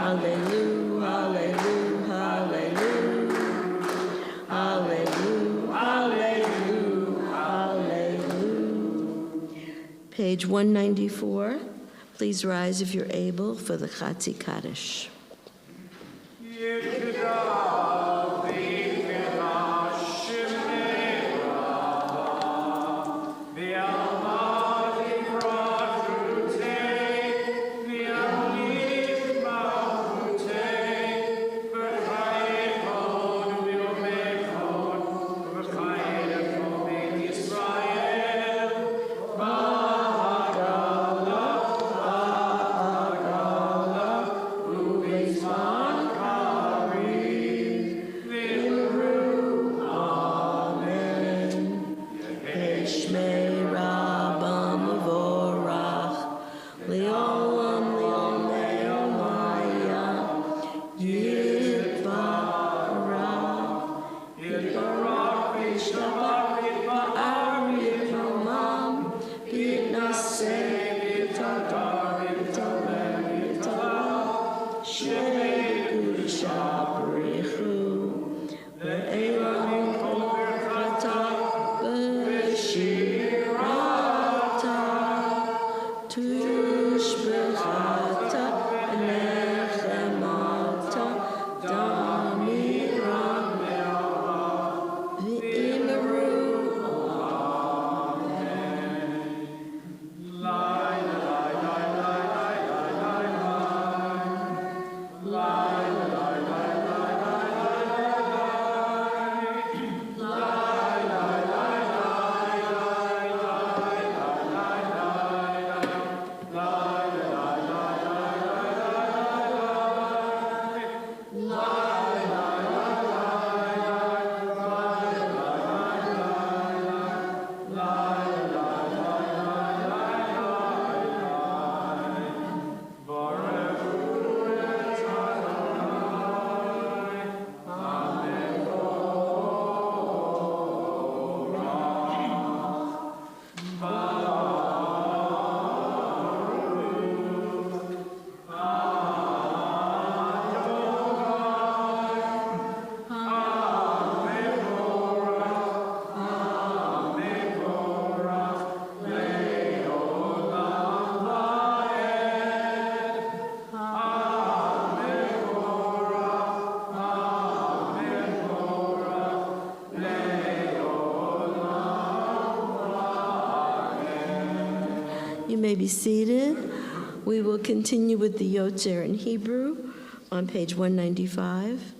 Hallelujah, hallelujah, hallelujah, hallelujah, hallelujah. Page 194. Please rise if you're able for the Chatzi Kaddish. You may be seated. We will continue with the Yotzer in Hebrew on page 195.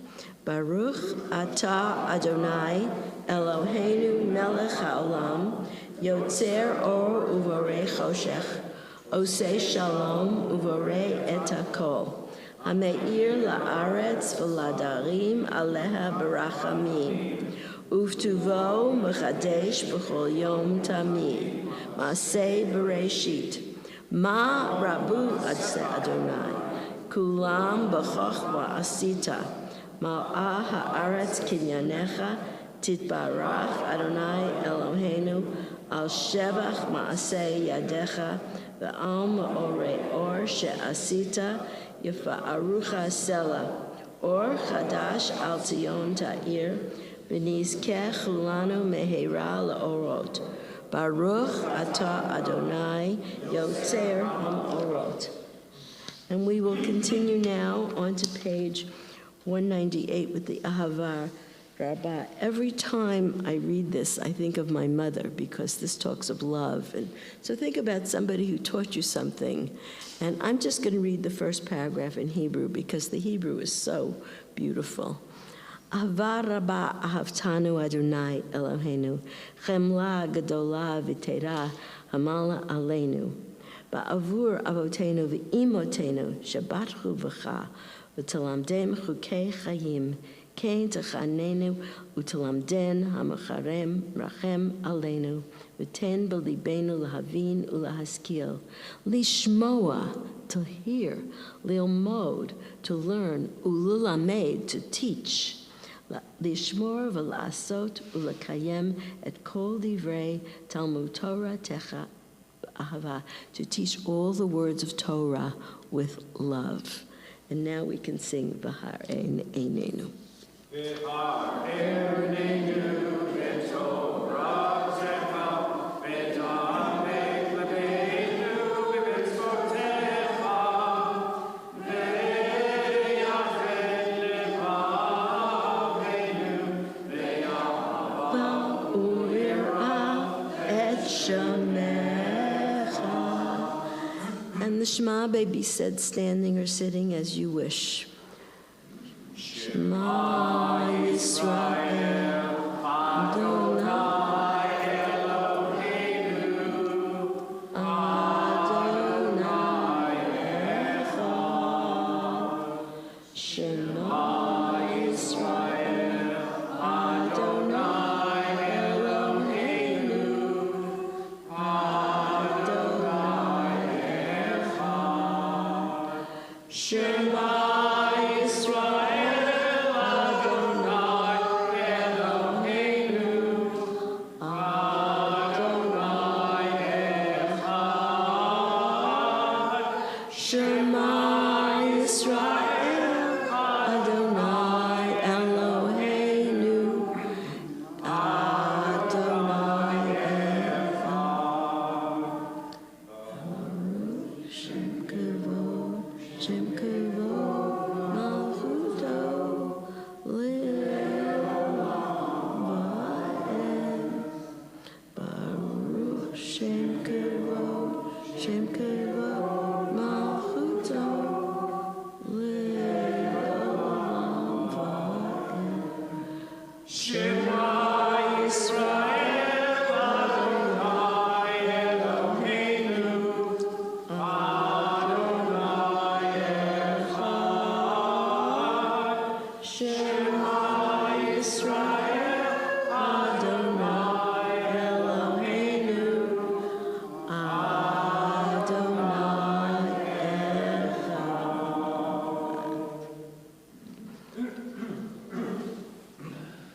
Baruch atah Adonai Eloheinu melech haolam Yotzer or uvorei choshech Osei shalom uvorei et hakol Hameir la'aretz v'ladarim aleha barachamim Uvtuvo mechadesh b'chol yom tamid Maaseh Bereshit Ma Rabu Adonai Kulam B'chochma Asita Ma'ah Haaretz Kinyanecha Titbarach Adonai Eloheinu Al Shevach Maaseh Yadecha Ve'al Ma'orei Or She'asita Yifa'arucha Sela Or Chadash Al Tzion Ta'ir V'nizkeh Chulanu Meheira La'orot Baruch atah Adonai Yotzer HaMorot. And we will continue now on to page 198 with the Ahavar Rabbah. Every time I read this, I think of my mother because this talks of love. And so think about somebody who taught you something. And I'm just going to read the first paragraph in Hebrew because the Hebrew is so beautiful. Ahava rabba ahavtanu Adonai Eloheinu, chemla gadola v'teira hamala aleinu, ba'avur avotenu v'imotenu shabatchu v'cha, v'talamdem chukei chayim, kein techanenu u'talamden hamacharem rachem aleinu, v'ten b'libenu lahavin ulahaskil, lishmoa, to hear, lilmod, to learn, ululamed, to teach, Lishmor v'lasot ulakayem et kol divrei Talmud Torah techa ahava, to teach all the words of Torah with love. And now we can sing Bahar Einenu. And the Shema may be said standing or sitting as you wish. Shema Yisrael, Adonai Eloheinu, Adonai Echad. Shema Yisrael, Adonai Eloheinu, Adonai Echad. Shema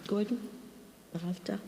Gordon, Rafta.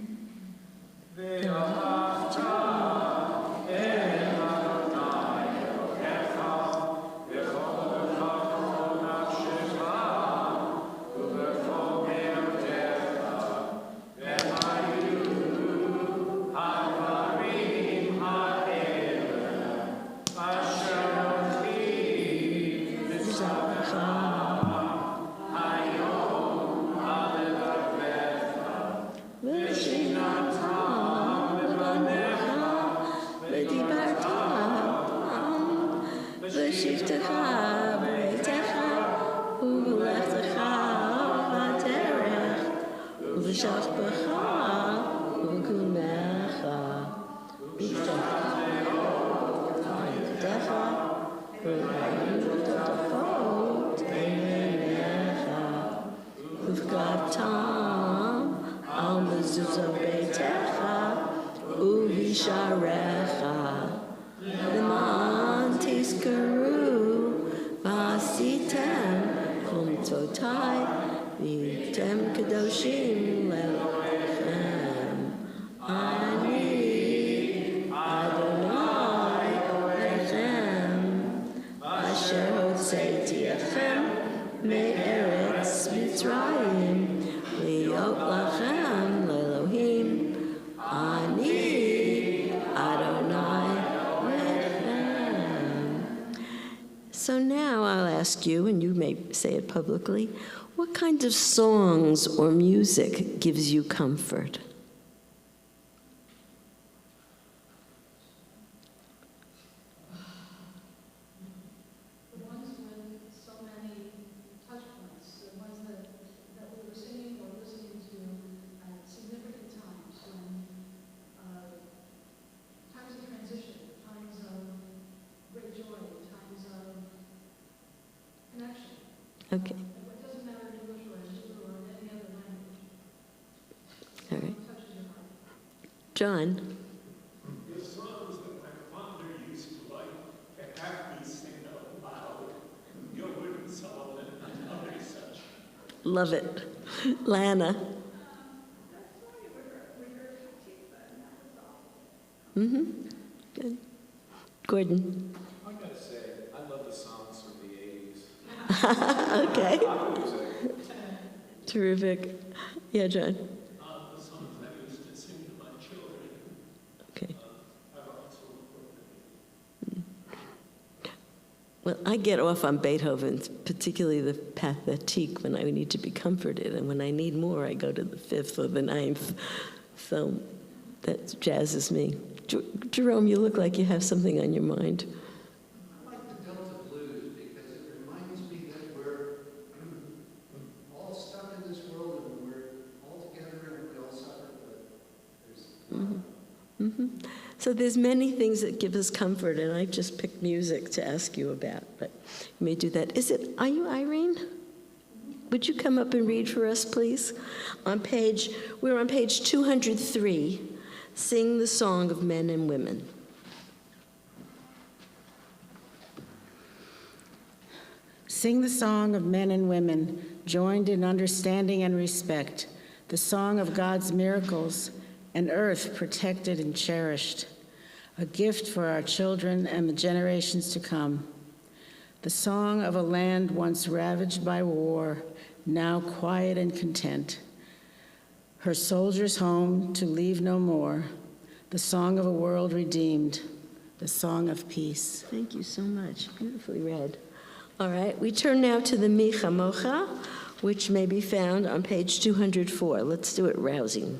So now I'll ask you, and you may say it publicly, what kind of songs or music gives you comfort? The ones with so many touch points, the ones that we were singing or listening to at significant times, when times of transition, times of great joy, times of connection. Okay. It doesn't matter in English or Hebrew or any other language. All right. It touches your heart. John? The songs that my father used to like to have me sing out loud, Gilbert and Sullivan and others such. Love it. Lana? Mm-hmm. Good. Gordon? I gotta say, I love the songs from the 80s. Okay. Terrific. Yeah, John. The songs I used to sing to my children, Okay. I've also recorded. Well, I get off on Beethoven, particularly the Pathétique, when I need to be comforted, and when I need more, I go to the fifth or the ninth. So that jazzes me. Jerome, you look like you have something on your mind. I like the Delta Blues because it reminds me that we're all stuck in this world and we're all together and we all suffer, but there's So there's many things that give us comfort, and I just picked music to ask you about, but you may do that. Are you Irene? Would you come up and read for us, please? We're on page 203. Sing the Song of Men and Women. Sing the song of men and women, joined in understanding and respect, the song of God's miracles, an earth protected and cherished, a gift for our children and the generations to come. The song of a land once ravaged by war, now quiet and content. Her soldiers home to leave no more, the song of a world redeemed, the song of peace. Thank you so much. Beautifully read. All right, we turn now to the Mi Chamocha, which may be found on page 204. Let's do it rousing.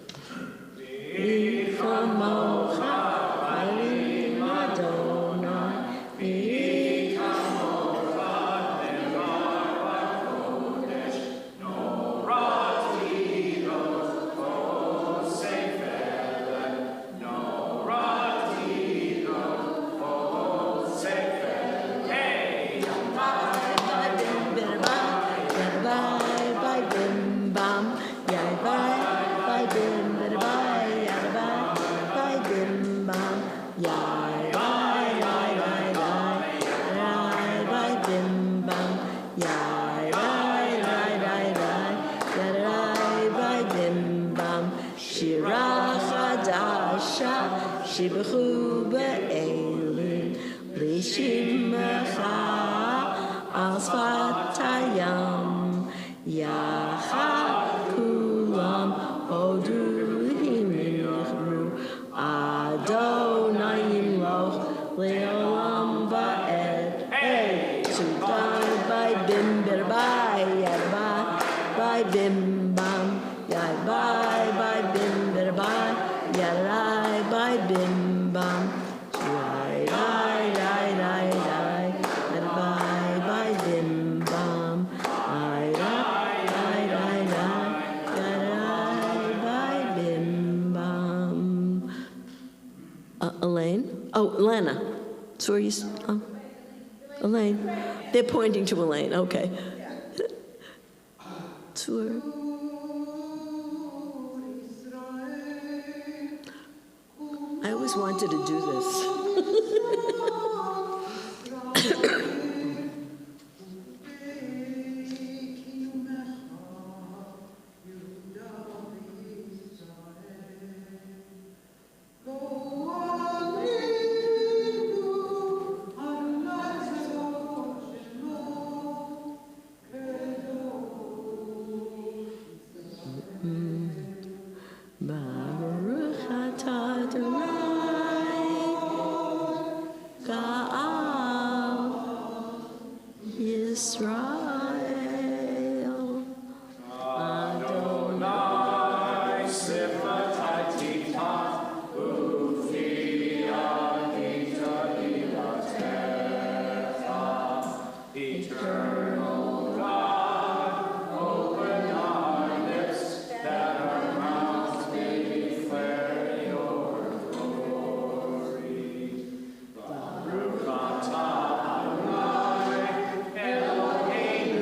Mi Chamocha, Elohim Adonai, Mi Shibachu be'elim Lishimecha al Sfat hayam Yachad kulam Hodu himichru Adonai yimloch le'olam va'ed. Hey, Sudan by bim berbai yadbai by bim bam yadbai by bim berbai yadai by bim bam yadai yadai yadai yadai by bim bam yadai yadai yadai by bim bam. Elaine? Oh, Lana. So are you? Elaine. They're pointing to Elaine. Okay. Tour. I always wanted to do this. Baruch atah Adonai Ga'al Yisrael Adonai Eternal God, open our lips that our mouths may declare your glory. Baruch atah Adonai, Eloheinu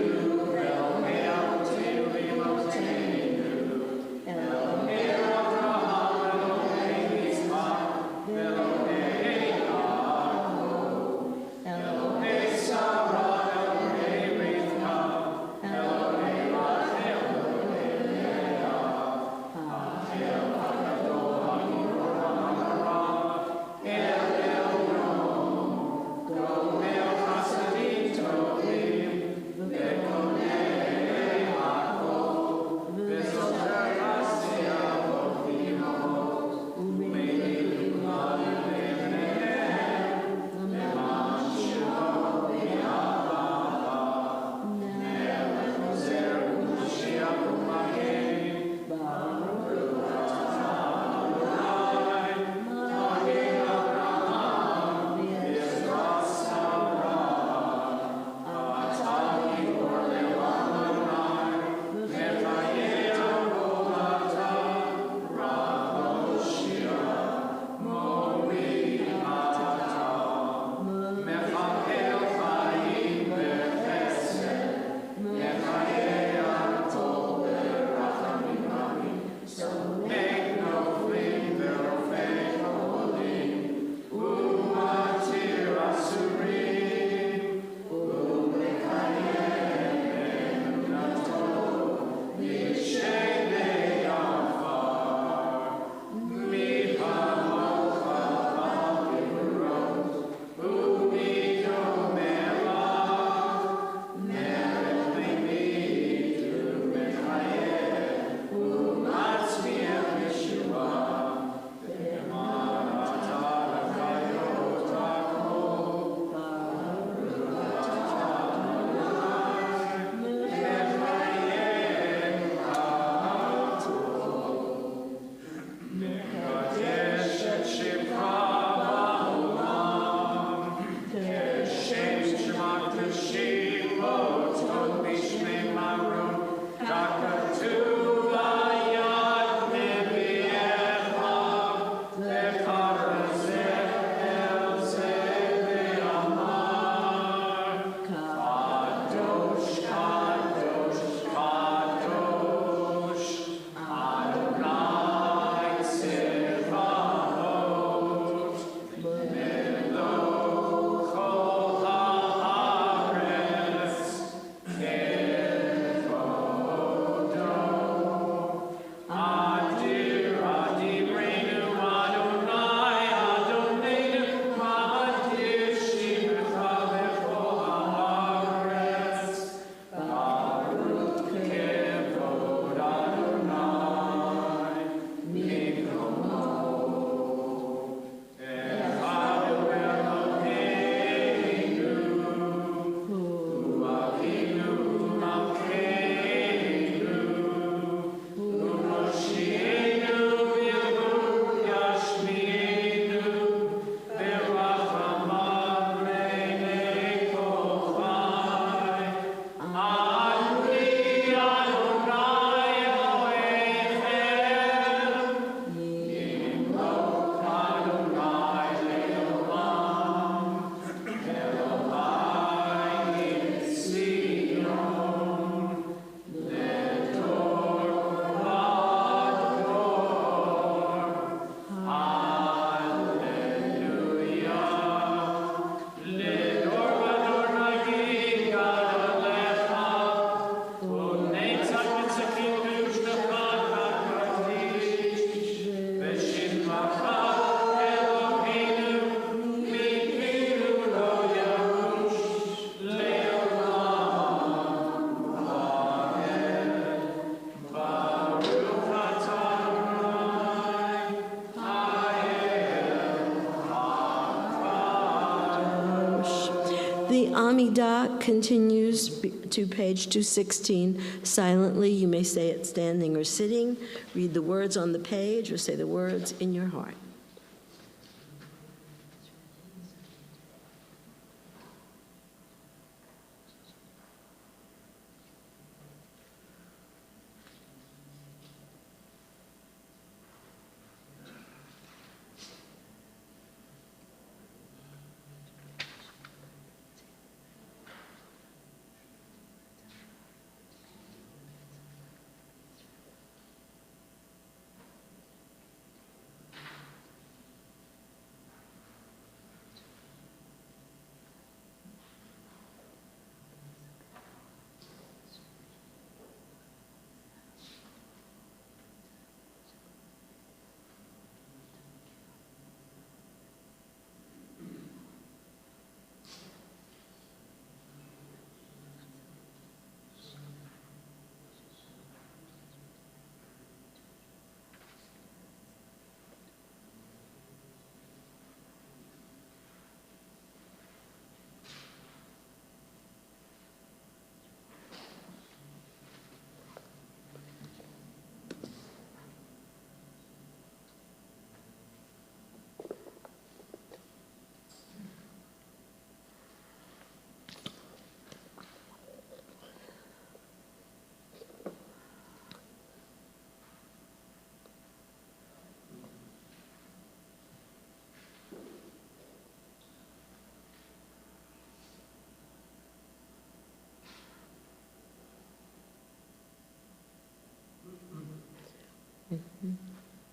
Amidah continues to page 216 silently. You may say it standing or sitting. Read the words on the page or say the words in your heart.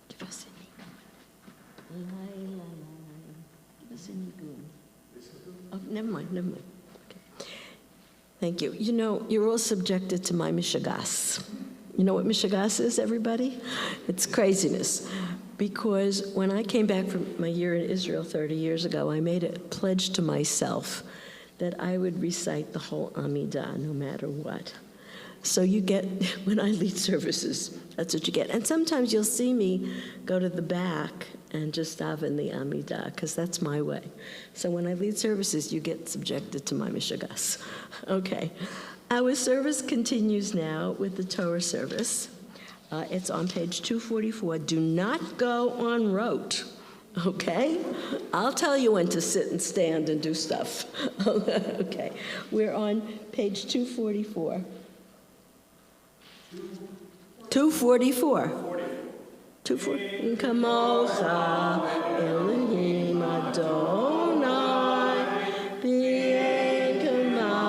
Give us a nigun. Give us a nigun. Oh, never mind. Okay. Thank you. You know, you're all subjected to my mishagas. You know what mishagas is, everybody? It's craziness. Because when I came back from my year in Israel 30 years ago, I made a pledge to myself that I would recite the whole Amidah no matter what. So you get, when I lead services, that's what you get. And sometimes you'll see me go to the back and just daven the Amidah, because that's my way. So when I lead services, you get subjected to my mishagas. Okay. Our service continues now with the Torah service. It's on page 244. Do not go on rote, okay? I'll tell you when to sit and stand and do stuff. Okay. We're on page 244. 244. 244. Kamocha Elohim Adonai B'yei Kamasecha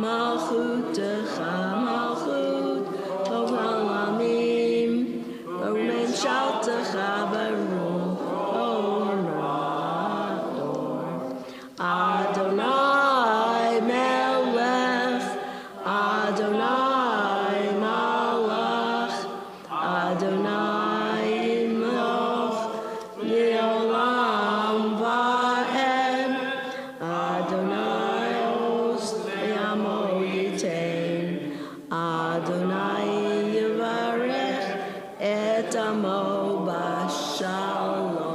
Malchutecha Malchut Olamim U'Menshaltecha Baruch Olam Adonai Melech Adonai Malach, Adonai Imloch, Le'olam va'ed, Adonai Ost Yamo Yitain, Adonai Yivarech et Amo B'Shalom.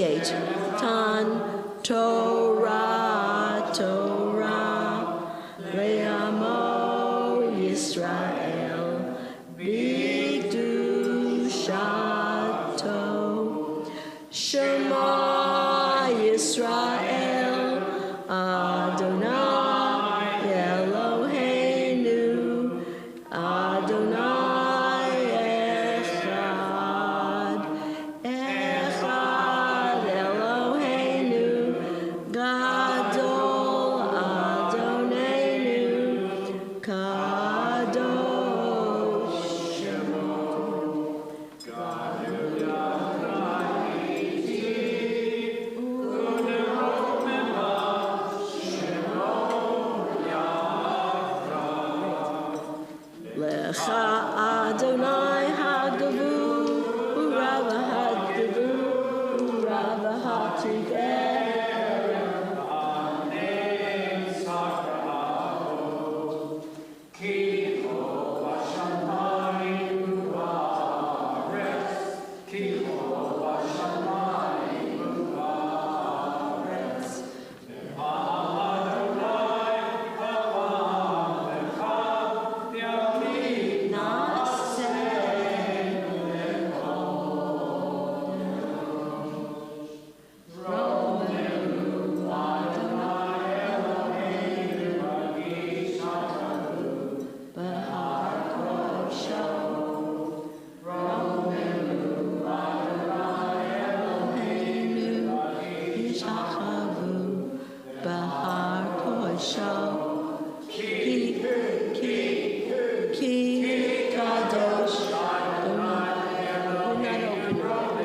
58. Tan Torah, Torah, Le'amo Yisrael, B'Kedushato, Shema Yisrael, Adonai Eloheinu, Adonai Echad, Echad Eloheinu, Gadol Adonenu, Kadosh. Lecha Adonai Hagavu, Urava Hagavu, Urava Hatiger.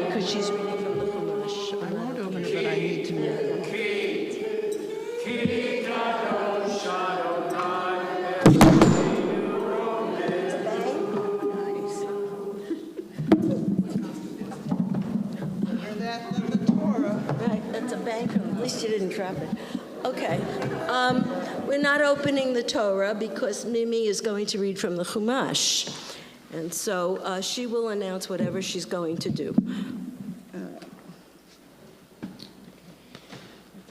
Because she's reading from the Chumash. I won't open it, but I need to know. And that's in the Torah. Right, that's a bank. At least you didn't drop it. Okay. We're not opening the Torah because Mimi is going to read from the Chumash. And so she will announce whatever she's going to do.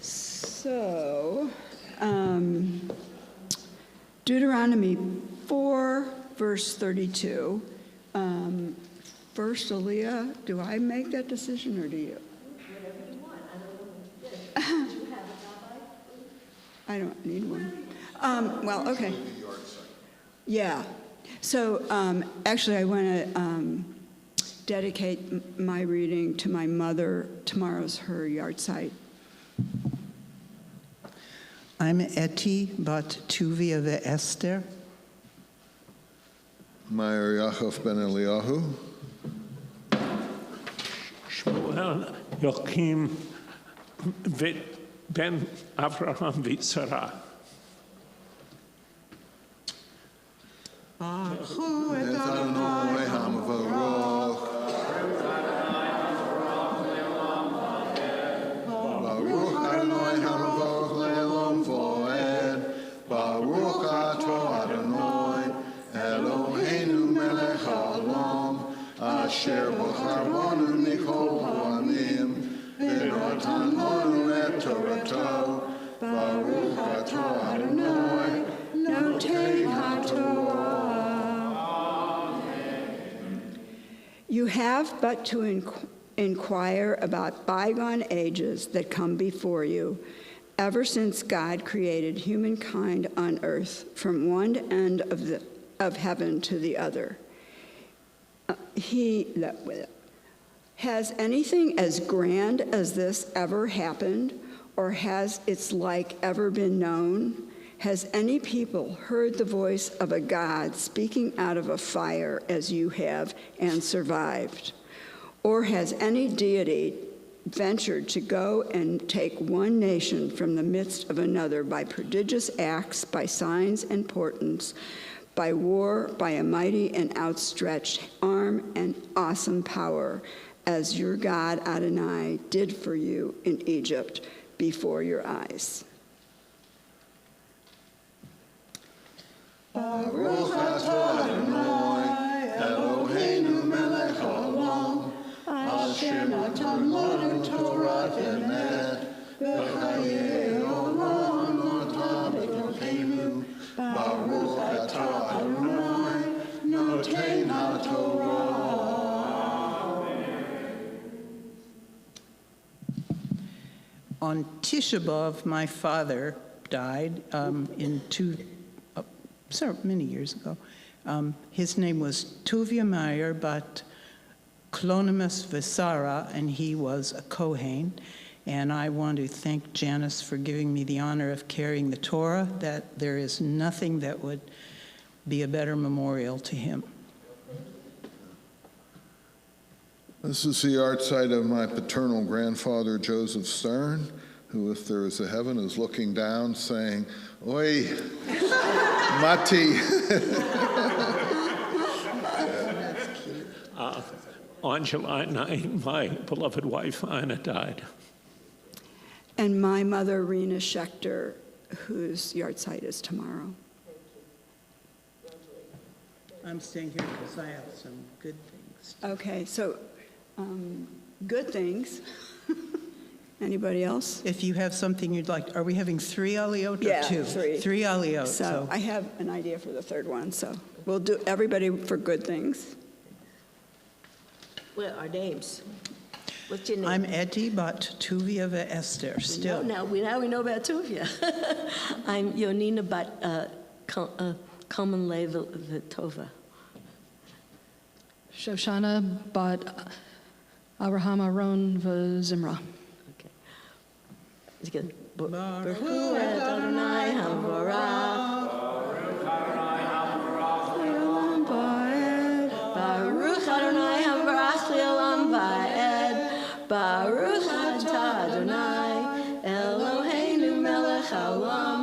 So, Deuteronomy 4, verse 32. First, Aaliyah, do I make that decision or do you? Whatever you want. I don't know. Do you have a rabbi? I don't need one. Well, okay. Yeah. So actually, I want to dedicate my reading to my mother. Tomorrow's her yard site. I'm Eti bat Tuvia ve'Esther. Meir Yaakov ben Eliyahu. Shmuel Yochim ben Avraham v'Sarah. Et Adonai HaMavarach. Baruch Adonai HaMavarach le'olam v'oed. Baruch ato Adonai Eloheinu melech haolam. Asher bachar banu mikol ha'anim. V'natan lanu et Torato. Baruch ato Adonai notei haTorah. You have but to inquire about bygone ages that come before you, ever since God created humankind on earth from one end of heaven to the other. Has anything as grand as this ever happened, or has its like ever been known? Has any people heard the voice of a God speaking out of a fire as you have and survived? Or has any deity ventured to go and take one nation from the midst of another by prodigious acts, by signs and portents, by war, by a mighty and outstretched arm and awesome power, as your God Adonai did for you in Egypt before your eyes? Baruch ato Adonai Eloheinu melech haolam. Asher Asher Natan Lanu Torah Emet, V'chaye Olam Ata B'Eloheinu, Baruch Atah Adonai, Noten HaTorah. On Tisha B'Av, my father died many years ago. His name was Tuvia Meyer bat Clonimus Visara, and he was a Kohen. And I want to thank Janice for giving me the honor of carrying the Torah, that there is nothing that would be a better memorial to him. This is the art site of my paternal grandfather, Joseph Stern, who, if there is a heaven, is looking down saying, Oi, Mati. On July 9, my beloved wife, Anna, died. And my mother, Rena Schechter, whose yard site is tomorrow. I'm staying here because I have some good things. Okay, so good things. Anybody else? If you have something you'd like, are we having 3 aliyot or Yeah, 2? 3. 3 aliyot. So I have an idea for the third one, so we'll do everybody for good things. What are our names? What's your name? I'm Eti bat Tuvia ve'Esther, still. Now we know about two of you. I'm Yonina bat Kalman Tova. Shoshana bat Abraham Aron v'Zimra. Okay. It's good. Baruch Hu Adonai Havorach. Baruch Adonai Havorach Le'olam Va'ed. Baruch Atah Adonai Eloheinu Melech Haolam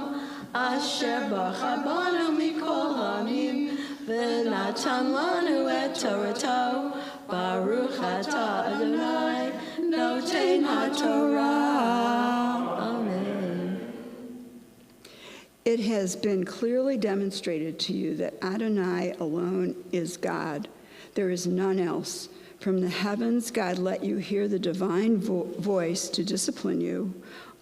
Asher Bacha Banu Mikol Hamim V'natan Lanu Et Torato Baruch Atah Adonai Noten HaTorah. Amen. It has been clearly demonstrated to you that Adonai alone is God. There is none else. From the heavens, God let you hear the divine voice to discipline you.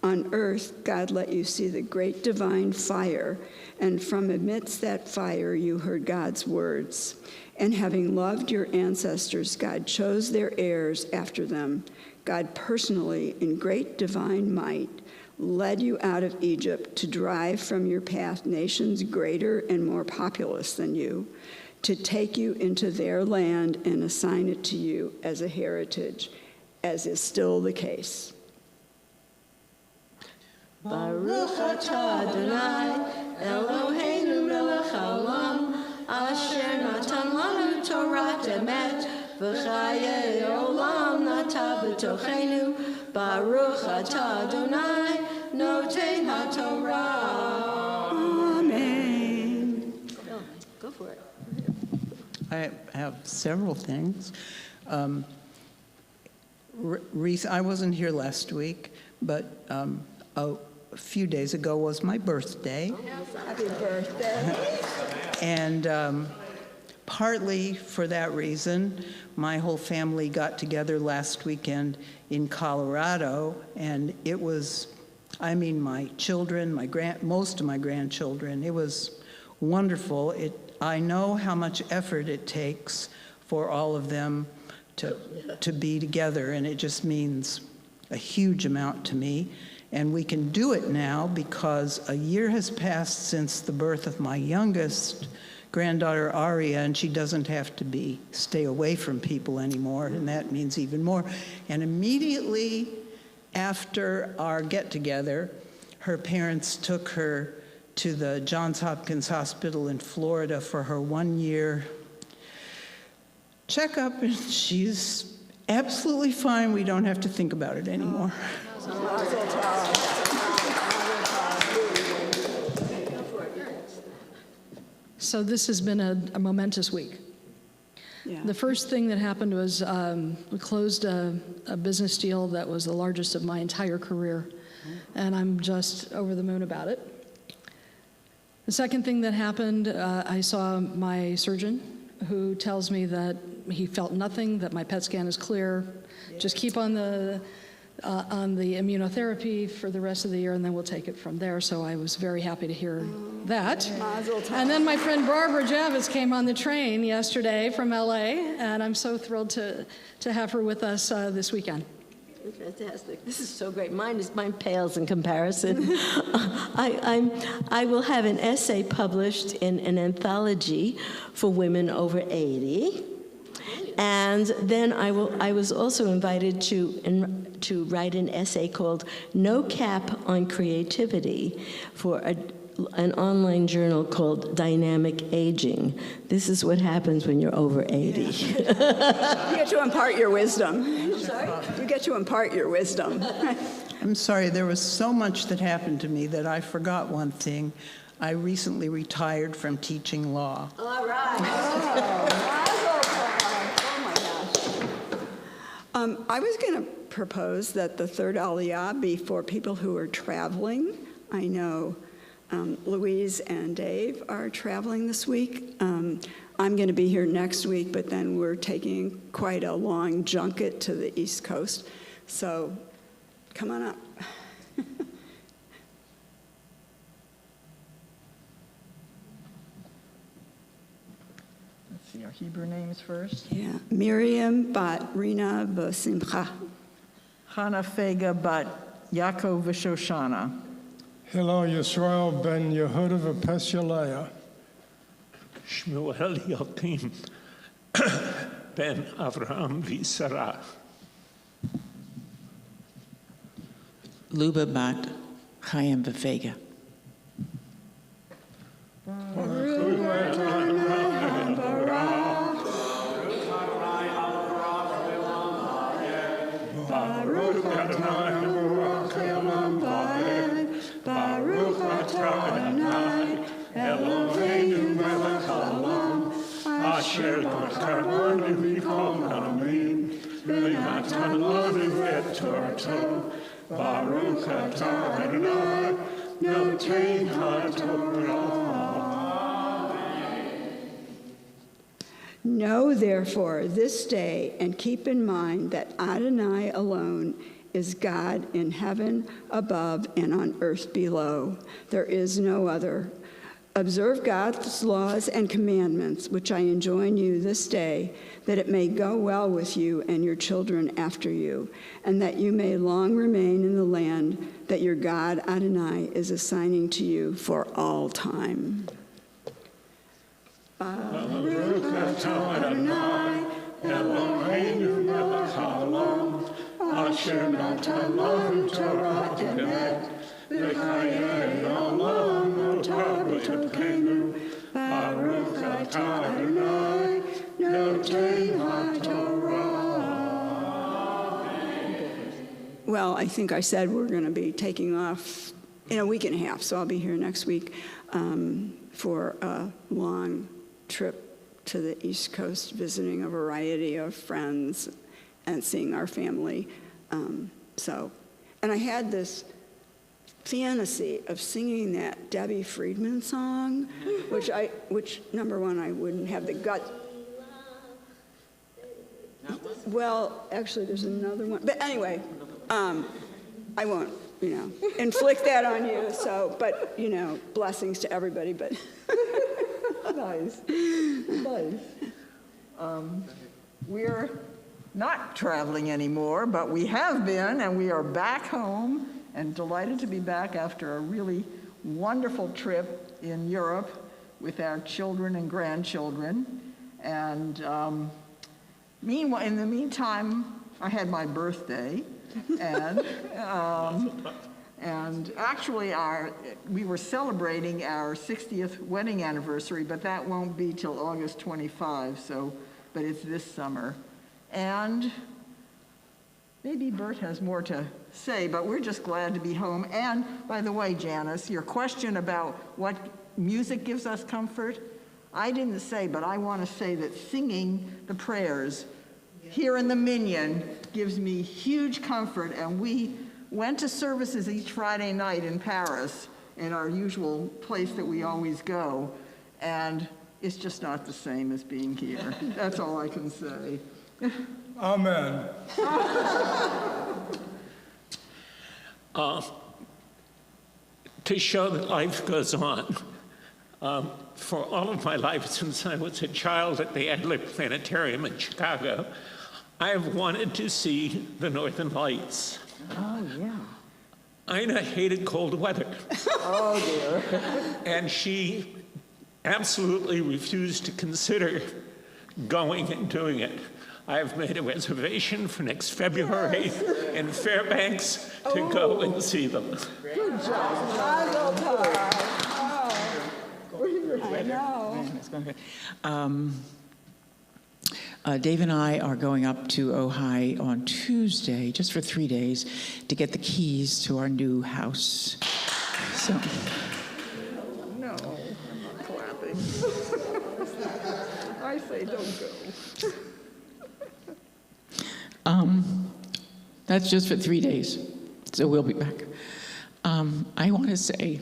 On earth, God let you see the great divine fire, and from amidst that fire you heard God's words. And having loved your ancestors, God chose their heirs after them. God personally, in great divine might, led you out of Egypt to drive from your path nations greater and more populous than you, to take you into their land and assign it to you as a heritage, as is still the case. Baruch atah Adonai Eloheinu melech haolam asher natan lanu Torah emet v'chaye olam nata b'tochenu Baruch atah Adonai noten haTorah. Amen. Go for it. I have several things. I wasn't here last week, but a few days ago was my birthday. Happy birthday. And partly for that reason, my whole family got together last weekend in Colorado, and it was, my children, most of my grandchildren, it was wonderful. I know how much effort it takes for all of them to be together, and it just means a huge amount to me. And we can do it now because a year has passed since the birth of my youngest granddaughter, Aria, and she doesn't have to stay away from people anymore, and that means even more. And immediately after our get-together, her parents took her to the Johns Hopkins Hospital in Florida for her 1-year checkup, and she's absolutely fine. We don't have to think about it anymore. So this has been a momentous week. Yeah. The first thing that happened was we closed a business deal that was the largest of my entire career, and I'm just over the moon about it. The second thing that happened, I saw my surgeon, who tells me that he felt nothing, that my PET scan is clear. Just keep on the immunotherapy for the rest of the year, and then we'll take it from there. So I was very happy to hear that. Mazel tov. And then my friend Barbara Javis came on the train yesterday from LA, and I'm so thrilled to have her with us this weekend. Fantastic. This is so great. Mine pales in comparison. I will have an essay published in an anthology for women over 80. And then I was also invited to write an essay called No Cap on Creativity for an online journal called Dynamic Aging. This is what happens when you're over 80. You get to impart your wisdom. I'm sorry? You get to impart your wisdom. I'm sorry, there was so much that happened to me that I forgot one thing. I recently retired from teaching law. All right. I was going to propose that the third Aliyah be for people who are traveling. I know Louise and Dave are traveling this week. I'm going to be here next week, but then we're taking quite a long junket to the East Coast. So come on up. Let's see our Hebrew names first. Yeah, Miriam bat Rina v'Simcha. Hana Fega bat Yaakov v'Shoshana. Hillel Yisrael ben Yehuda v'Peshalea. Shmuel Yakim ben Avraham v'Sarah. Luba bat Chaim v'Vega. Baruch Adonai Eloheinu melech haolam asher natan v'kol ha'amim v'natan lanu et Torto Baruch Adonai noten haTorah. Know therefore this day and keep in mind that Adonai alone is God in heaven above and on earth below. There is no other. Observe God's laws and commandments, which I enjoin you this day, that it may go well with you and your children after you, and that you may long remain in the land that your God Adonai is assigning to you for all time. Baruch Adonai Eloheinu melech haolam asher natan lanu Torah emet v'chayei olam otar b'tokenu Baruch atah Adonai noten haTorah. Well, I think I said we're going to be taking off in a week and a half, so I'll be here next week for a long trip to the East Coast, visiting a variety of friends and seeing our family. And I had this fantasy of singing that Debbie Friedman song, which number one, I wouldn't have the gut. Well, actually, there's another one. But anyway, I won't, inflict that on you. So, but, blessings to everybody. But Nice. We're not traveling anymore, but we have been, and we are back home and delighted to be back after a really wonderful trip in Europe with our children and grandchildren. And meanwhile, in the meantime, I had my birthday, and actually we were celebrating our 60th wedding anniversary, but that won't be till August 25, but it's this summer. And maybe Bert has more to say, but we're just glad to be home. And by the way, Janice, your question about what music gives us comfort, I didn't say, but I want to say that singing the prayers here in the Minyan gives me huge comfort. And we went to services each Friday night in Paris, in our usual place that we always go. And it's just not the same as being here. That's all I can say. Amen. To show that life goes on, for all of my life since I was a child at the Adler Planetarium in Chicago, I have wanted to see the Northern Lights. Oh, yeah. Ina hated cold weather. Oh, dear. And she absolutely refused to consider going and doing it. I have made a reservation for next February in Fairbanks to go and see them. Good job. I know. Dave and I are going up to Ojai on Tuesday, just for 3 days, to get the keys to our new house. So, No, I'm not clapping. I say don't go. that's just for 3 days, so we'll be back. I want to say,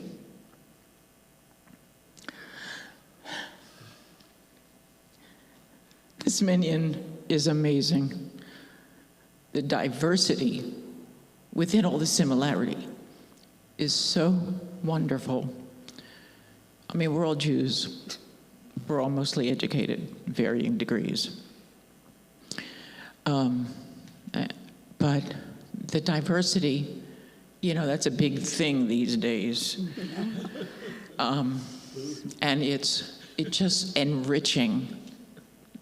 this Minyan is amazing. The diversity within all the similarity is so wonderful. I mean, we're all Jews. We're all mostly educated, varying degrees. But the diversity, you know, that's a big thing these days. And it's just enriching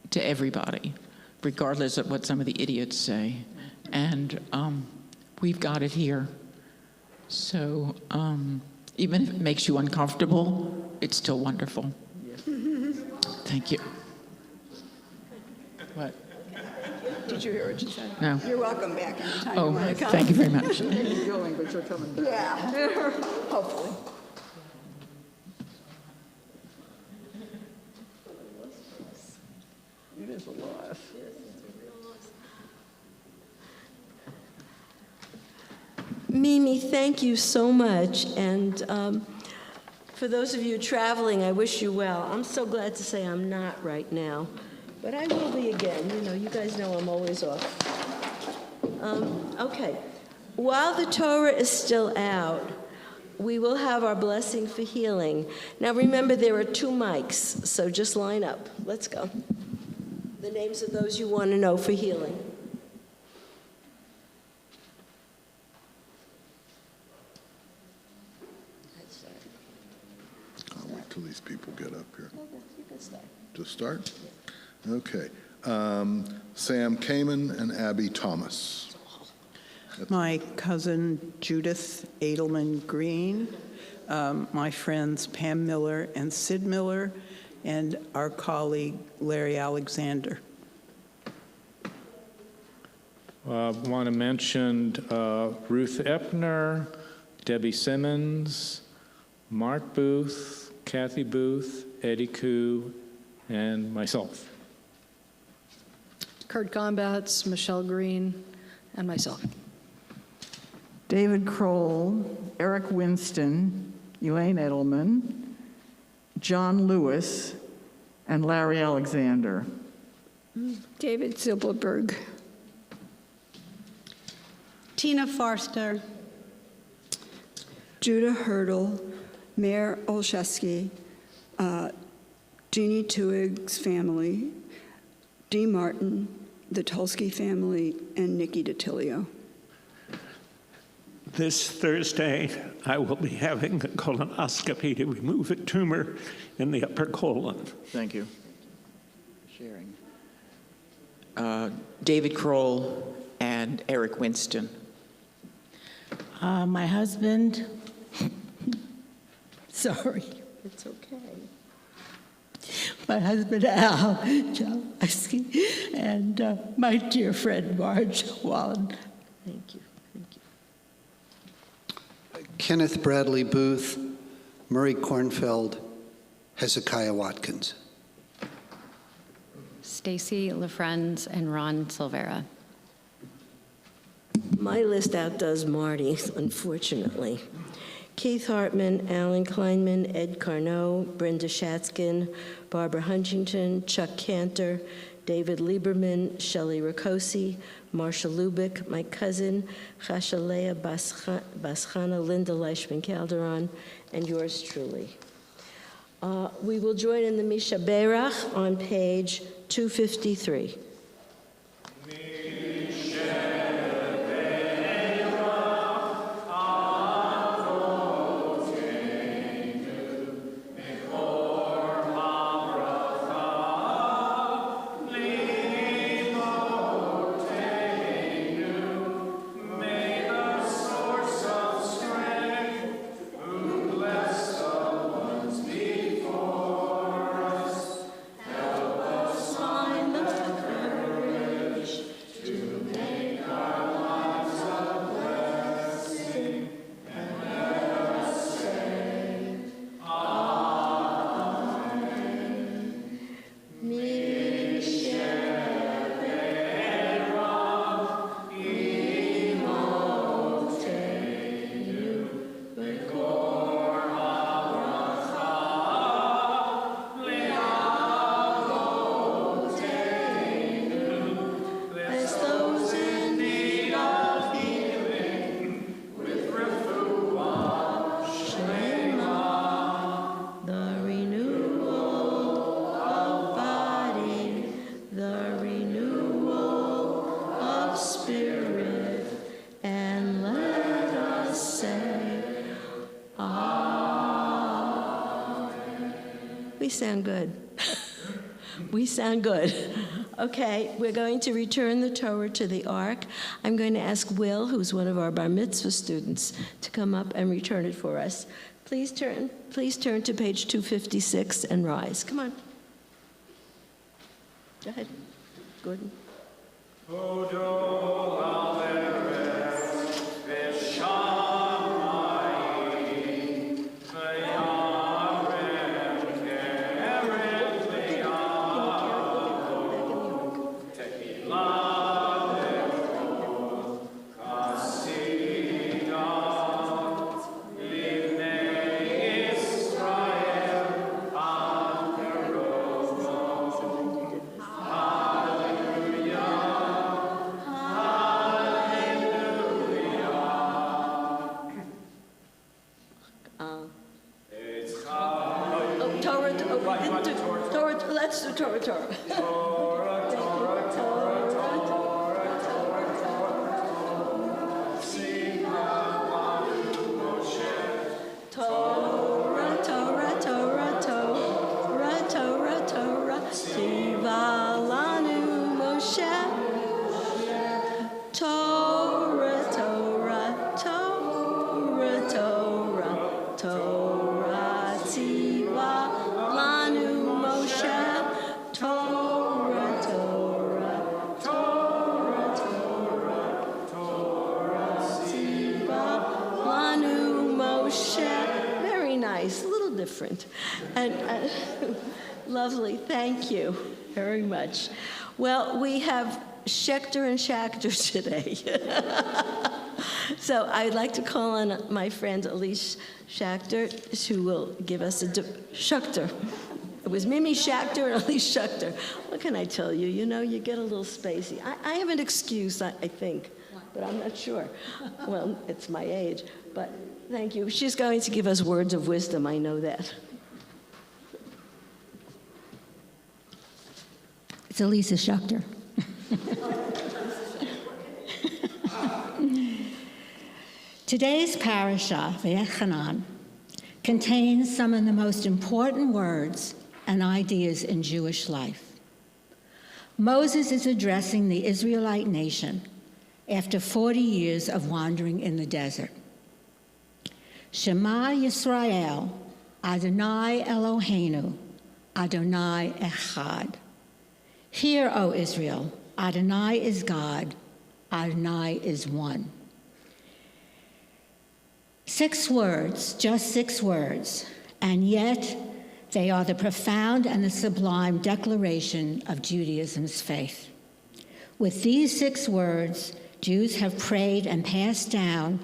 to everybody, regardless of what some of the idiots say. And we've got it here. So even if it makes you uncomfortable, it's still wonderful. Thank you. What? Did you hear what she said? No. You're welcome back anytime you Oh, want to come. thank you very much. You're going, but you're coming back. Yeah, hopefully. It is a loss. Mimi, thank you so much. And for those of you traveling, I wish you well. I'm so glad to say I'm not right now, but I will be again. You know, you guys know I'm always off. Okay. While the Torah is still out, we will have our blessing for healing. Now remember, there are 2 mics, so just line up. Let's go. The names of those you want to know for healing. I'll wait till these people get up here. You can start. Just start? Okay. Sam Kamen and Abby Thomas. My cousin Judith Edelman Green, my friends Pam Miller and Sid Miller, and our colleague Larry Alexander. Want to mention Ruth Epner, Debbie Simmons, Mark Booth, Kathy Booth, Eddie Koo, and myself. Kurt Gombatz, Michelle Green, and myself. David Kroll, Eric Winston, Elaine Edelman, John Lewis, and Larry Alexander. David Zilberberg. Tina Forster. Judah Hurdle, Mayor Olszewski, Jeannie Tuig's family, Dee Martin, the Tulsky family, and Nikki DiTilio. This Thursday, I will be having a colonoscopy to remove a tumor in the upper colon. Thank you. Sharing. David Kroll and Eric Winston. My husband, sorry, It's okay. my husband Al Jaleski, and my dear friend Marge Wallen. Thank you. Thank you. Kenneth Bradley Booth, Murray Kornfeld, Hezekiah Watkins. Stacy LaFrenz and Ron Silvera. My list outdoes Marty's, unfortunately. Keith Hartman, Alan Kleinman, Ed Carnot, Brenda Shatskin, Barbara Huntington, Chuck Cantor, David Lieberman, Shelley Ricosi, Marsha Lubick, my cousin, Chashalea Baschana, Linda Leishman Calderon, and yours truly. We will join in the Misha Berach on page 253. We sound good. We sound good. Okay, we're going to return the Torah to the Ark. I'm going to ask Will, who's one of our Bar Mitzvah students, to come up and return it for us. Please turn to page 256 and rise. Come on. Go ahead, Gordon. Let's do Torah. Different. And lovely, thank you very much. Well, we have Schechter and Schachter today. So I'd like to call on my friend Elise Schachter, who will give us Schachter. It was Mimi Schachter and Elise Schachter. What can I tell you? You know, you get a little spacey. I have an excuse, I think, but I'm not sure. Well, it's my age, but thank you. She's going to give us words of wisdom, I know that. It's Elisa Schachter. Today's parasha, V'echanan, contains some of the most important words and ideas in Jewish life. Moses is addressing the Israelite nation after 40 years of wandering in the desert. Shema Yisrael, Adonai Eloheinu, Adonai Echad. Hear, O Israel, Adonai is God, Adonai is one. 6 words, just 6 words, and yet they are the profound and the sublime declaration of Judaism's faith. With these 6 words, Jews have prayed and passed down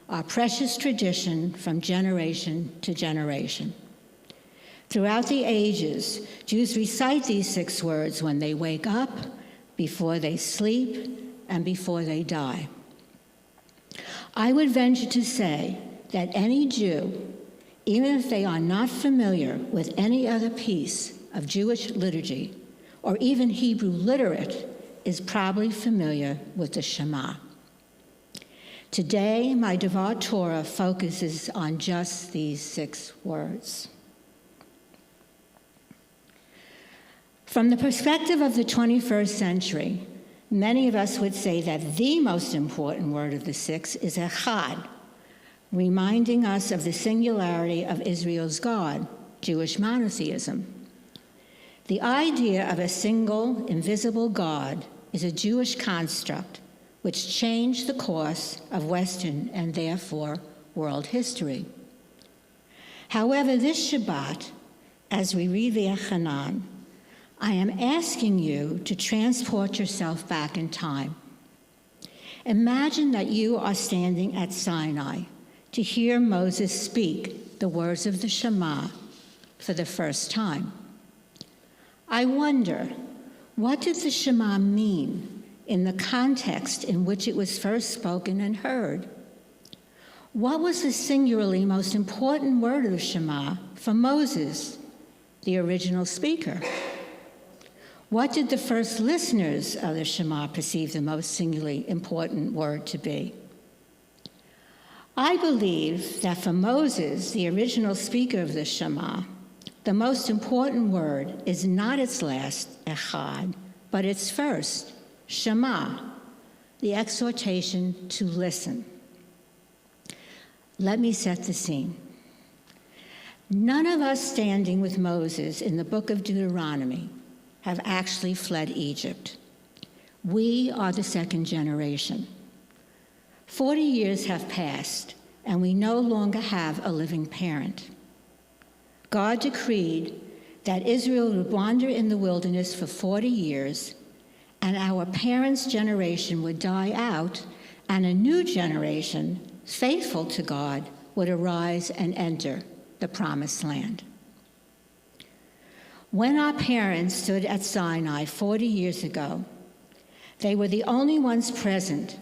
our precious tradition from generation to generation. Throughout the ages, Jews recite these 6 words when they wake up, before they sleep, and before they die. I would venture to say that any Jew, even if they are not familiar with any other piece of Jewish liturgy, or even Hebrew literate, is probably familiar with the Shema. Today, my Devar Torah focuses on just these 6 words. From the perspective of the 21st century, many of us would say that the most important word of the 6 is echad, reminding us of the singularity of Israel's God, Jewish monotheism. The idea of a single, invisible God is a Jewish construct which changed the course of Western and therefore world history. However, this Shabbat, as we read the Echanan, I am asking you to transport yourself back in time. Imagine that you are standing at Sinai to hear Moses speak the words of the Shema for the first time. I wonder, what did the Shema mean in the context in which it was first spoken and heard? What was the singularly most important word of the Shema for Moses, the original speaker? What did the first listeners of the Shema perceive the most singularly important word to be? I believe that for Moses, the original speaker of the Shema, the most important word is not its last, echad, but its first, Shema, the exhortation to listen. Let me set the scene. None of us standing with Moses in the book of Deuteronomy have actually fled Egypt. We are the 2nd generation. 40 years have passed, and we no longer have a living parent. God decreed that Israel would wander in the wilderness for 40 years, and our parents' generation would die out, and a new generation, faithful to God, would arise and enter the promised land. When our parents stood at Sinai 40 years ago, they were the only ones present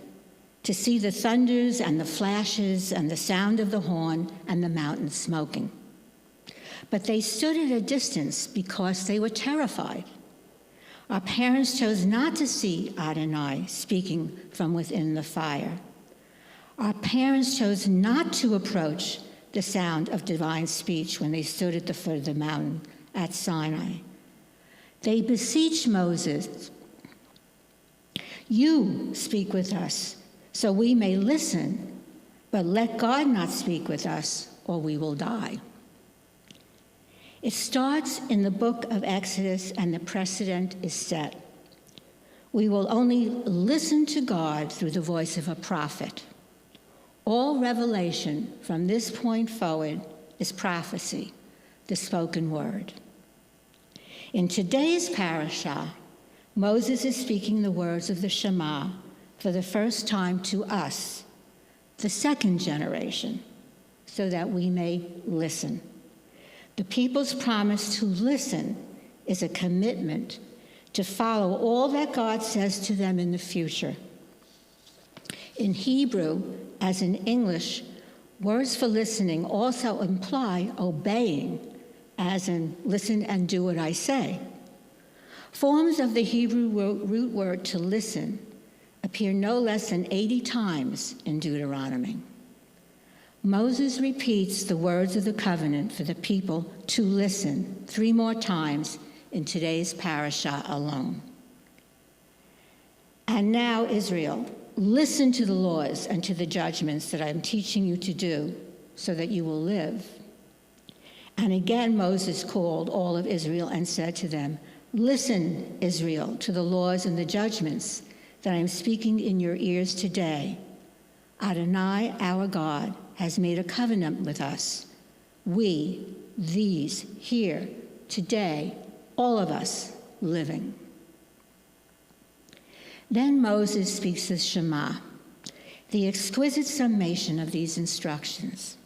to see the thunders and the flashes and the sound of the horn and the mountain smoking. But they stood at a distance because they were terrified. Our parents chose not to see Adonai speaking from within the fire. Our parents chose not to approach the sound of divine speech when they stood at the foot of the mountain at Sinai. They beseeched Moses, "You speak with us, so we may listen, but let God not speak with us, or we will die." It starts in the book of Exodus, and the precedent is set. We will only listen to God through the voice of a prophet. All revelation from this point forward is prophecy, the spoken word. In today's parashah, Moses is speaking the words of the Shema for the first time to us, the 2nd generation, so that we may listen. The people's promise to listen is a commitment to follow all that God says to them in the future. In Hebrew, as in English, words for listening also imply obeying, as in listen and do what I say. Forms of the Hebrew root word to listen appear no less than 80 times in Deuteronomy. Moses repeats the words of the covenant for the people to listen 3 more times in today's parashah alone. And now, Israel, listen to the laws and to the judgments that I am teaching you to do so that you will live. And again, Moses called all of Israel and said to them, "Listen, Israel, to the laws and the judgments that I am speaking in your ears today. Adonai, our God, has made a covenant with us. We, these, here, today, all of us, living." Then Moses speaks the Shema. the exquisite summation of these instructions.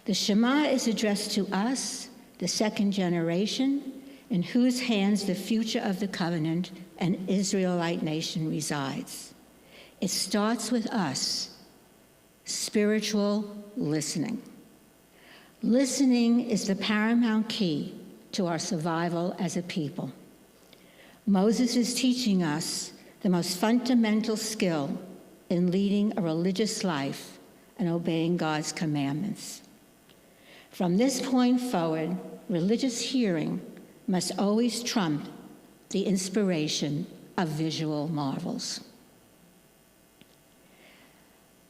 The Shema is addressed to us, the second generation, in whose hands the future of the covenant and Israelite nation resides. It starts with us, spiritual listening. Listening is the paramount key to our survival as a people. Moses is teaching us the most fundamental skill in leading a religious life and obeying God's commandments. From this point forward, religious hearing must always trump the inspiration of visual marvels.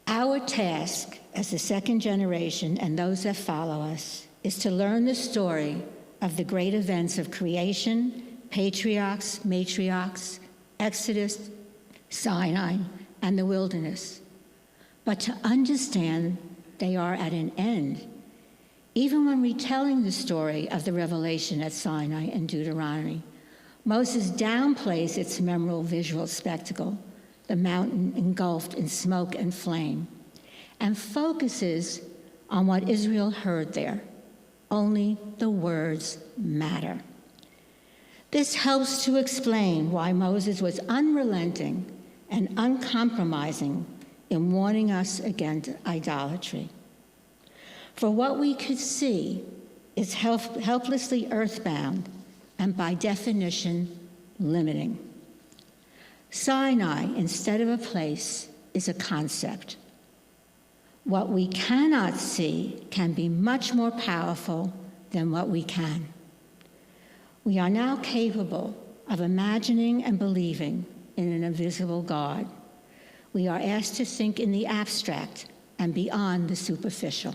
Our task as the second generation and those that follow us is to learn the story of the great events of creation, patriarchs, matriarchs, Exodus, Sinai, and the wilderness, but to understand they are at an end. Even when retelling the story of the revelation at Sinai and Deuteronomy, Moses downplays its memorable visual spectacle, the mountain engulfed in smoke and flame, and focuses on what Israel heard there. Only the words matter. This helps to explain why Moses was unrelenting and uncompromising in warning us against idolatry. For what we could see is helplessly earthbound and by definition limiting. Sinai, instead of a place, is a concept. What we cannot see can be much more powerful than what we can. We are now capable of imagining and believing in an invisible God. We are asked to think in the abstract and beyond the superficial.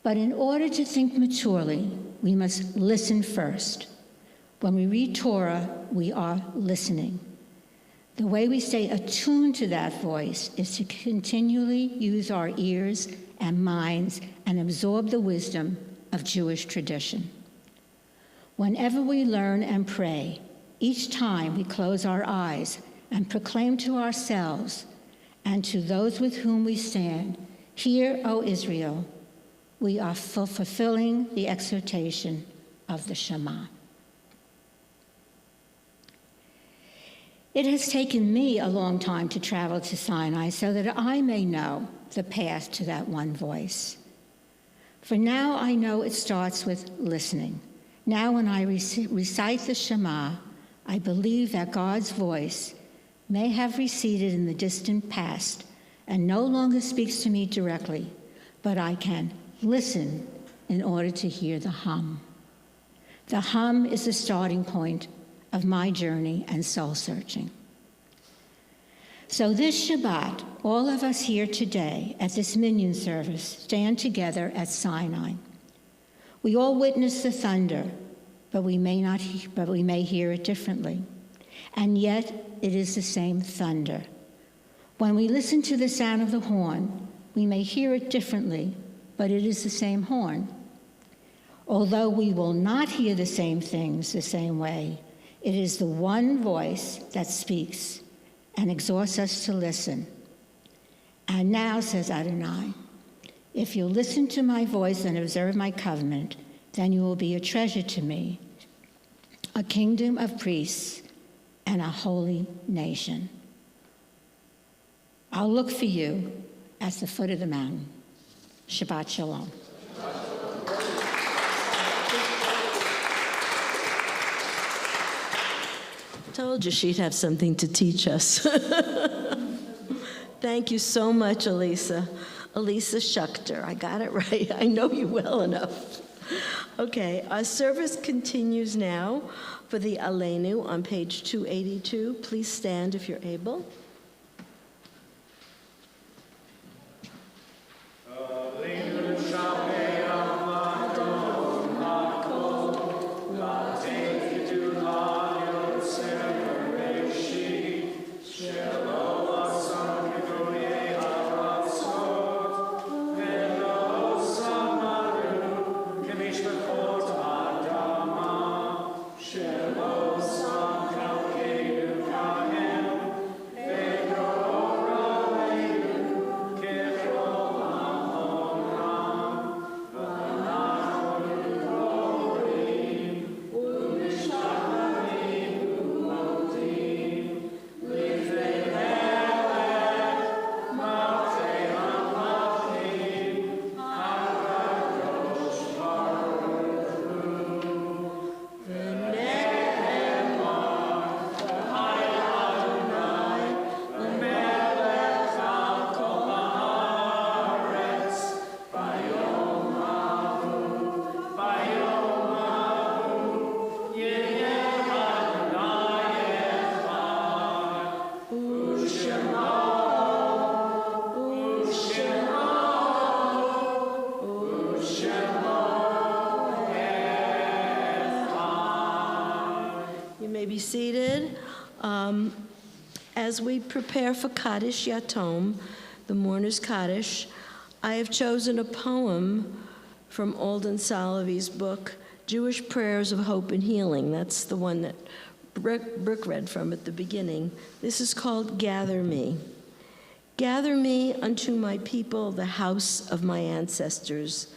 But in order to think maturely, we must listen first. When we read Torah, we are listening. The way we stay attuned to that voice is to continually use our ears and minds and absorb the wisdom of Jewish tradition. Whenever we learn and pray, each time we close our eyes and proclaim to ourselves and to those with whom we stand, "Hear, O Israel," we are fulfilling the exhortation of the Shema. It has taken me a long time to travel to Sinai so that I may know the path to that one voice. For now I know it starts with listening. Now when I recite the Shema, I believe that God's voice may have receded in the distant past and no longer speaks to me directly, but I can listen in order to hear the hum. The hum is the starting point of my journey and soul searching. So this Shabbat, all of us here today at this minyan service stand together at Sinai. We all witness the thunder, but we may hear it differently. And yet it is the same thunder. When we listen to the sound of the horn, we may hear it differently, but it is the same horn. Although we will not hear the same things the same way, it is the one voice that speaks and exhorts us to listen. And now, says Adonai, if you listen to my voice and observe my covenant, then you will be a treasure to me, a kingdom of priests and a holy nation. I'll look for you at the foot of the mountain. Shabbat Shalom. Told you she'd have something to teach us. Thank you so much, Elisa. Elisa Schuchter. I got it right. I know you well enough. Okay, our service continues now for the Aleinu on page 282. Please stand if you're able. Shalom, be seated. As we prepare for Kaddish Yatom, the mourner's Kaddish, I have chosen a poem from Alden Salavy's book, Jewish Prayers of Hope and Healing. That's the one that Brooke read from at the beginning. This is called Gather Me. Gather me unto my people, the house of my ancestors,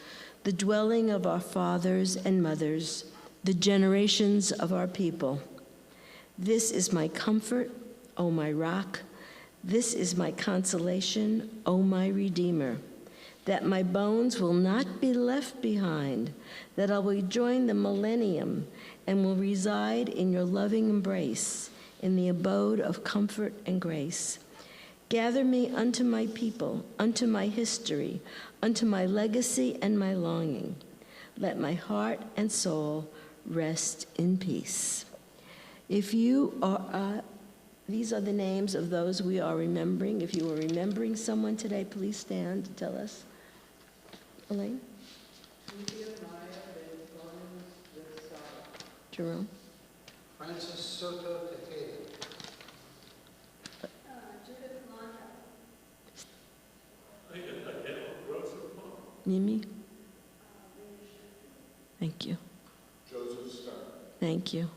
the dwelling of our fathers and mothers, the generations of our people. This is my comfort, O my rock. This is my consolation, O my Redeemer, that my bones will not be left behind, that I will join the millennium and will reside in your loving embrace, in the abode of comfort and grace. Gather me unto my people, unto my history, unto my legacy and my longing. Let my heart and soul rest in peace. If you are, these are the names of those we are remembering. If you are remembering someone today, please stand and tell us. Elaine? Jerome? Francis Soto Tejeda. Mimi? Thank you. Joseph Stern. Thank you.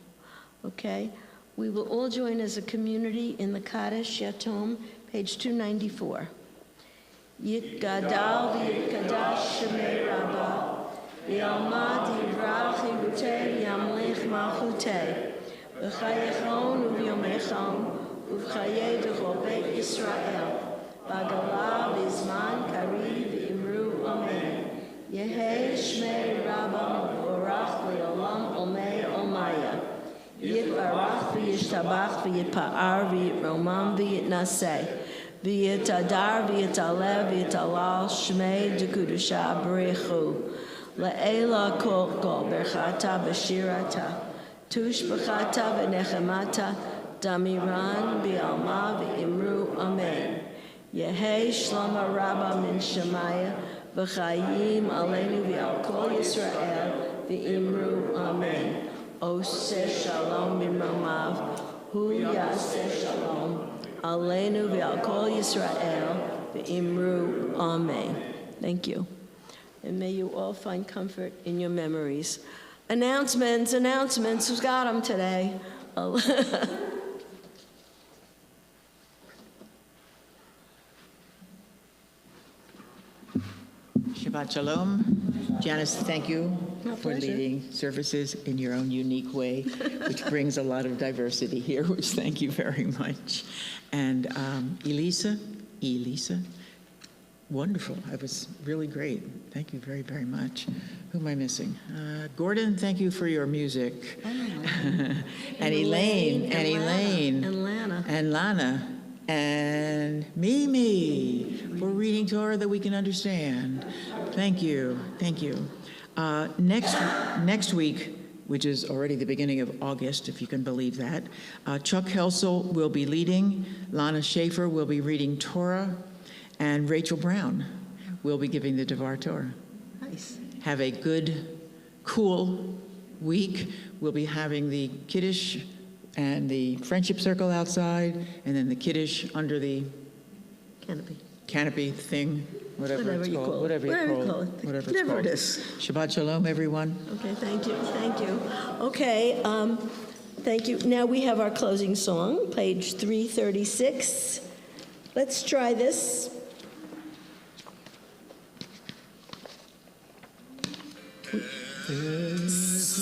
Okay. We will all join as a community in the Kaddish Yatom, page 294. Yitgadal v'yitkadash shemei Rabbah, v'yalmad yivrach yirutei yamlich malchutei, v'chayechon uv'yomechon, uv'chayei d'chol beit Yisrael, v'agala v'zman kari v'imru amen. Yehei shmei Rabbah v'orach v'yolam omei omaya. Yitbarach v'yishtabach v'yitpa'ar v'yitromam v'yitnaseh. V'yitadar v'yitalev v'yitalal shmei d'kudusha b'rechu. Le'ela kol berchata b'shirata. Tushbachata v'nechemata. Damiran b'alma v'imru amen. Yehei shlama rabba min shemaya. V'chayim aleinu v'al kol Yisrael v'imru amen. Oseh shalom b'mamav. Hu yaseh shalom. Aleinu v'al kol Yisrael v'imru amen. Thank you. And may you all find comfort in your memories. Announcements. Who's got them today? Shabbat Shalom. Janice, thank you My for pleasure. leading services in your own unique way, which brings a lot of diversity here, which thank you very much. And Elisa, wonderful. That was really great. Thank you very, very much. Who am I missing? Gordon, thank you for your music. And Elaine, and Lana, and Mimi for reading Torah that we can understand. Thank you. Next week, which is already the beginning of August, if you can believe that, Chuck Helsel will be leading, Lana Schaefer will be reading Torah, and Rachel Brown will be giving the Devar Torah. Nice. Have a good, cool week. We'll be having the Kiddush and the Friendship Circle outside, and then the Kiddush under the canopy thing, whatever it's called. Whatever it is. Shabbat Shalom, everyone. Okay, thank you. Okay, thank you. Now we have our closing song, page 336. Let's try this.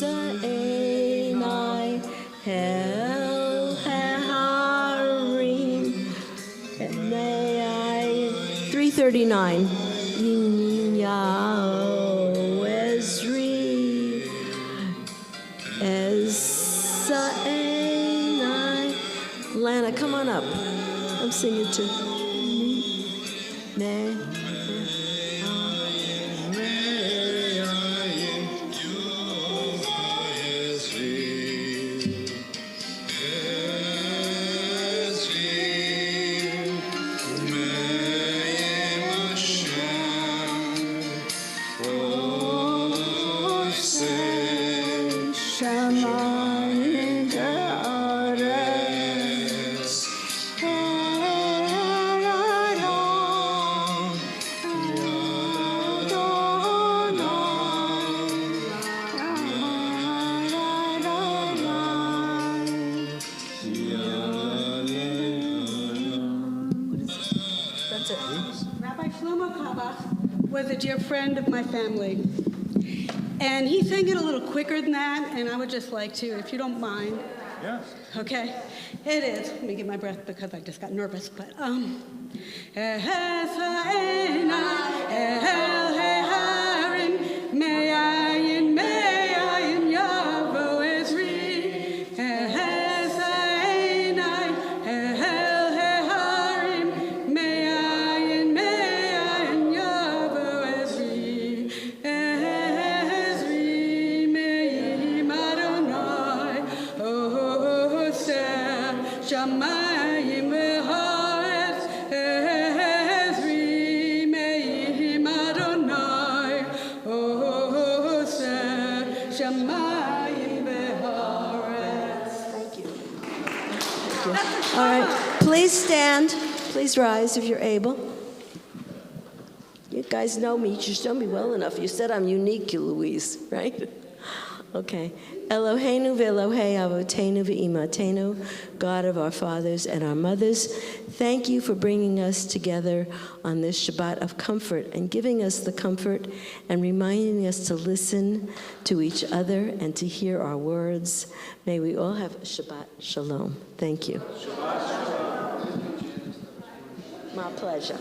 Sa'enai hel harim 339. Yinyahu Ezri Sa'enai. Lana, come on up. I'm singing too. Shama Beth was a dear friend of my family. And he sang it a little quicker than that, and I would just like to, if you don't mind. Yes. Okay, it is. Let me get my breath because I just got nervous, but Shamayim v'haaretz ezri me'im Adonai oseh Shamayim v'haaretz. Thank you. All right, please stand. Please rise if you're able. You guys know me. You just know me well enough. You said I'm unique, Louise, right? Okay. Eloheinu ve'Elohei avotenu ve'imatenu, God of our fathers and our mothers, thank you for bringing us together on this Shabbat of comfort and giving us the comfort and reminding us to listen to each other and to hear our words. May we all have Shabbat Shalom. Thank you. My pleasure.